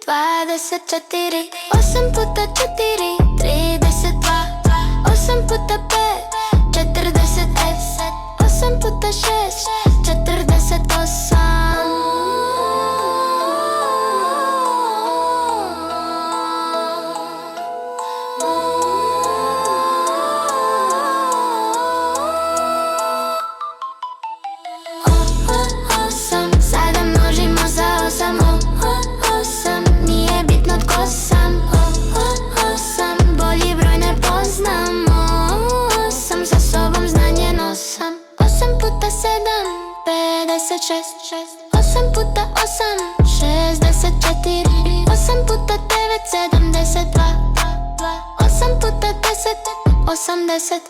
24, 8 puta 4, 32, 8 puta 5, 40, 8 puta 6, 48. Шесть, 8 puta 8, 64, 8 puta 9, 72, 8 puta 10, 80.